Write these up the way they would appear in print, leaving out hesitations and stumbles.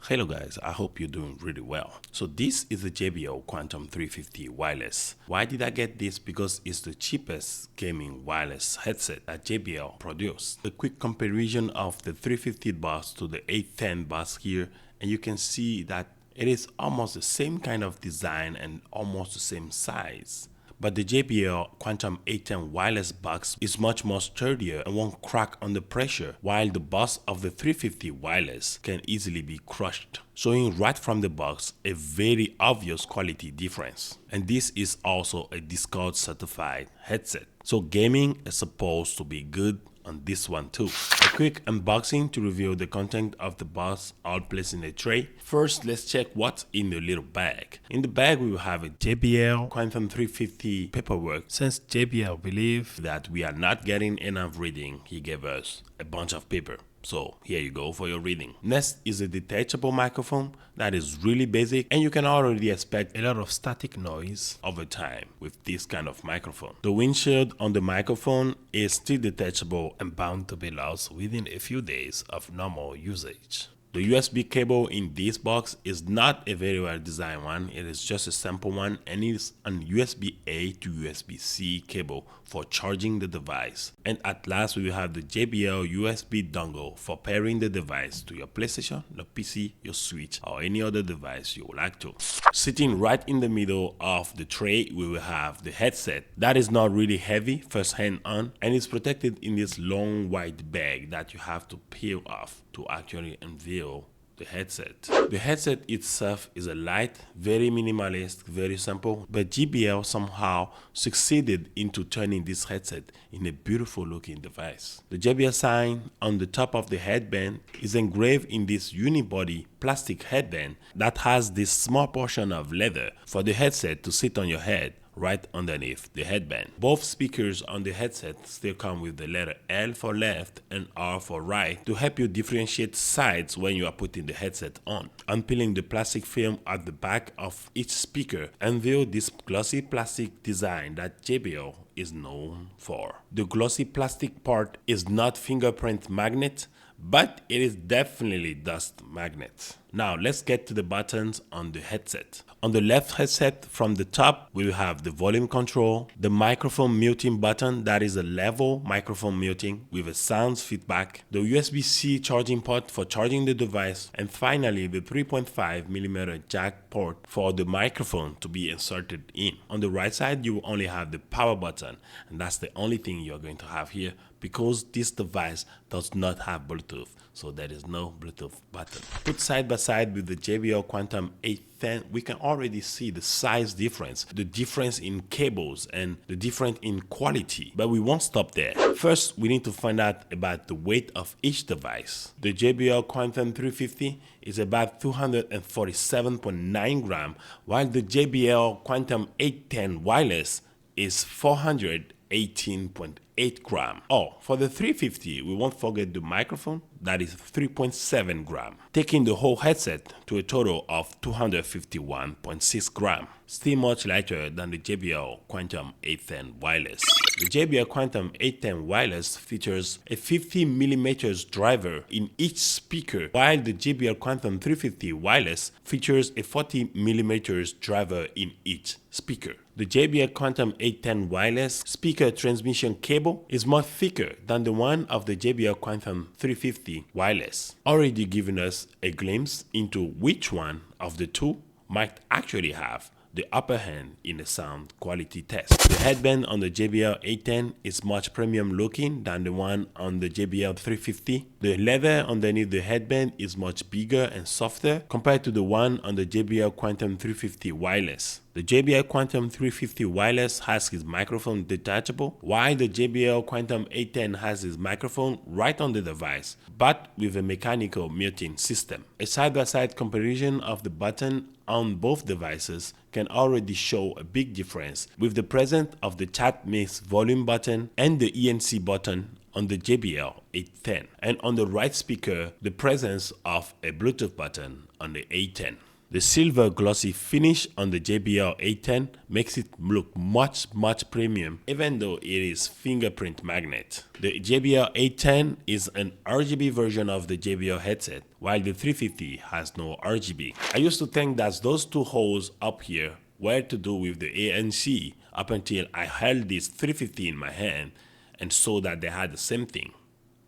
Hello guys, I hope you're doing really well. So this is the JBL Quantum 350 wireless. Why did I get this? Because it's the cheapest gaming wireless headset that JBL produced. A quick comparison of the 350 bucks to the 810 bucks here, and you can see that it is almost the same kind of design and almost the same size. But the JBL Quantum 810 wireless box is much more sturdier and won't crack under pressure, while the box of the 350 wireless can easily be crushed, showing right from the box a very obvious quality difference. And this is also a Discord certified headset, so gaming is supposed to be good on this one too. A quick unboxing to reveal the content of the box, all placed in a tray. First, let's check what's in the little bag. In the bag, we will have a JBL Quantum 350 paperwork. Since JBL believe that we are not getting enough reading, he gave us a bunch of paper. So here you go for your reading. Next is a detachable microphone that is really basic, and you can already expect a lot of static noise over time with this kind of microphone. The windshield on the microphone is still detachable and bound to be lost within a few days of normal usage. The USB cable in this box is not a very well designed one. It is just a simple one, and it is an USB-A to USB-C cable for charging the device. And at last, we will have the JBL USB dongle for pairing the device to your PlayStation, your PC, your Switch, or any other device you would like to. Sitting right in the middle of the tray, we will have the headset that is not really heavy first hand on, and is protected in this long white bag that you have to peel off to actually unveil the headset. The headset itself is a light, very minimalist, very simple, but JBL somehow succeeded into turning this headset in a beautiful looking device. The JBL sign on the top of the headband is engraved in this unibody plastic headband that has this small portion of leather for the headset to sit on your head right underneath the headband. Both speakers on the headset still come with the letter L for left and R for right to help you differentiate sides when you are putting the headset on. Unpeeling the plastic film at the back of each speaker unveil this glossy plastic design that JBL is known for. The glossy plastic part is not fingerprint magnet, but it is definitely dust magnet. Now let's get to the buttons on the headset. On the left headset from the top, we will have the volume control, the microphone muting button that is a level microphone muting with a sound feedback, the USB-C charging port for charging the device, and finally the 3.5mm jack port for the microphone to be inserted in. On the right side, you will only have the power button, and that's the only thing you're going to have here because this device does not have Bluetooth, so there is no Bluetooth button. Put side by side with the JBL Quantum 810, we can already see the size difference, the difference in cables, and the difference in quality. But we won't stop there. First, we need to find out about the weight of each device. The JBL Quantum 350 is about 247.9 grams, while the JBL Quantum 810 wireless is 418.8 grams. Oh, for the 350, we won't forget the microphone, that is 3.7 grams, taking the whole headset to a total of 251.6 grams, still much lighter than the JBL Quantum 810 wireless. The JBL Quantum 810 wireless features a 50mm driver in each speaker, while the JBL Quantum 350 wireless features a 40mm driver in each speaker. The JBL Quantum 810 wireless speaker transmission cable is much thicker than the one of the JBL Quantum 350 wireless, already giving us a glimpse into which one of the two might actually have the upper hand in a sound quality test. The headband on the JBL 810 is much premium looking than the one on the JBL 350. The leather underneath the headband is much bigger and softer compared to the one on the JBL Quantum 350 wireless. The JBL Quantum 350 wireless has its microphone detachable, while the JBL Quantum 810 has its microphone right on the device, but with a mechanical muting system. A side-by-side comparison of the button on both devices can already show a big difference with the presence of the chat mix volume button and the ENC button on the JBL 810, and on the right speaker, the presence of a Bluetooth button on the 810. The silver glossy finish on the JBL 810 makes it look much premium even though it is fingerprint magnet. The JBL 810 is an RGB version of the JBL headset, while the 350 has no RGB. I used to think that those two holes up here were to do with the ANC up until I held this 350 in my hand and saw that they had the same thing.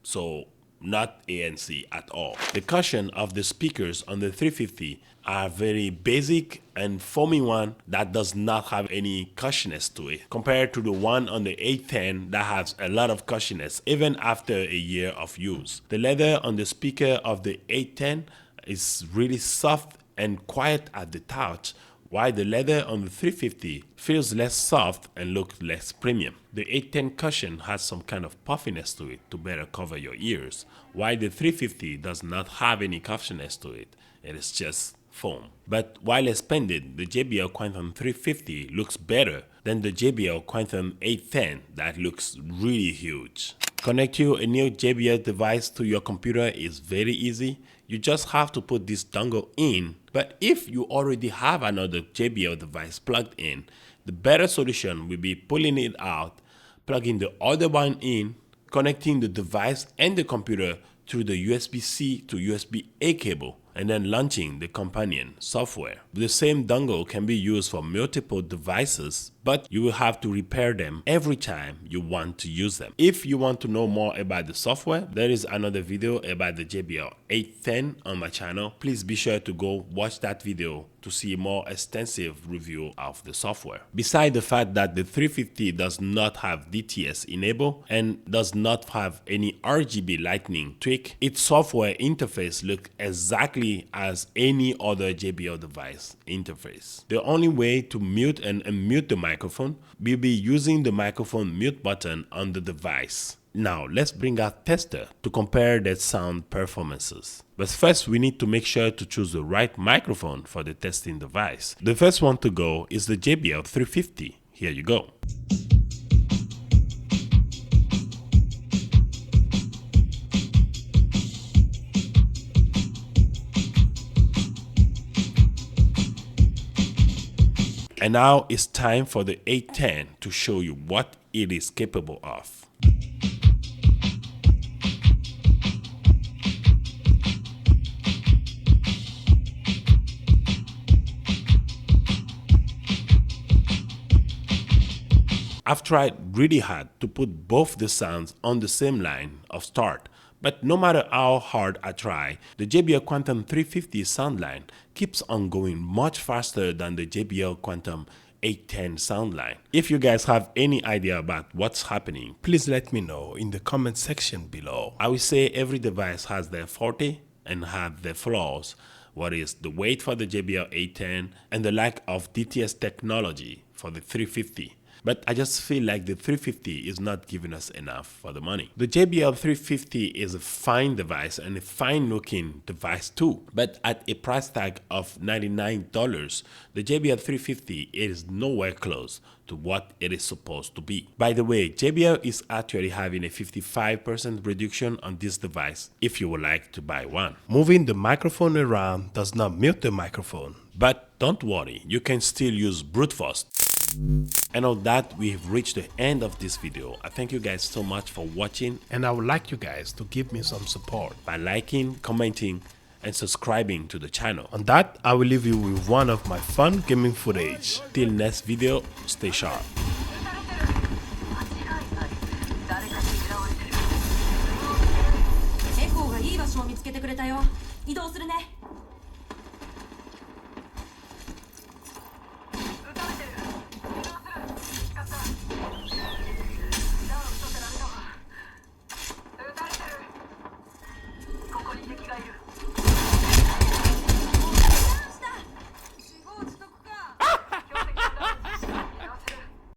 So not ANC at all. The cushion of the speakers on the 350 are very basic and foamy one that does not have any cushiness to it compared to the one on the 810 that has a lot of cushiness even after a year of use. The leather on the speaker of the 810 is really soft and quiet at the touch, while the leather on the 350 feels less soft and looks less premium. The 810 cushion has some kind of puffiness to it to better cover your ears, while the 350 does not have any puffiness to it. It is just foam. But while expanded, the JBL Quantum 350 looks better than the JBL Quantum 810 that looks really huge. Connecting a new JBL device to your computer is very easy. You just have to put this dongle in. But if you already have another JBL device plugged in, the better solution will be pulling it out, plugging the other one in, connecting the device and the computer through the USB-C to USB-A cable, and then launching the companion software. The same dongle can be used for multiple devices, but you will have to repair them every time you want to use them. If you want to know more about the software, there is another video about the JBL 810 on my channel. Please be sure to go watch that video to see more extensive review of the software. Besides the fact that the 350 does not have DTS enabled and does not have any RGB lightning tweak, its software interface looks exactly as any other JBL device interface. The only way to mute and unmute the microphone will be using the microphone mute button on the device. Now let's bring out tester to compare their sound performances. But first we need to make sure to choose the right microphone for the testing device. The first one to go is the JBL 350. Here you go. And now it's time for the 810 to show you what it is capable of. I've tried really hard to put both the sounds on the same line of start, but no matter how hard I try, the JBL Quantum 350 sound line keeps on going much faster than the JBL Quantum 810 sound line. If you guys have any idea about what's happening, please let me know in the comment section below. I will say every device has their forte and have their flaws. What is the weight for the JBL 810 and the lack of DTS technology for the 350. But I just feel like the 350 is not giving us enough for the money. The JBL 350 is a fine device and a fine looking device too. But at a price tag of $99, the JBL 350 is nowhere close to what it is supposed to be. By the way, JBL is actually having a 55% reduction on this device if you would like to buy one. Moving the microphone around does not mute the microphone. But don't worry, you can still use brute force. And on that, we have reached the end of this video. I thank you guys so much for watching, and I would like you guys to give me some support by liking, commenting, and subscribing to the channel. On that, I will leave you with one of my fun gaming footage. Till next video, stay sharp. エコーがいい場所を見つけてくれたよ。移動するね。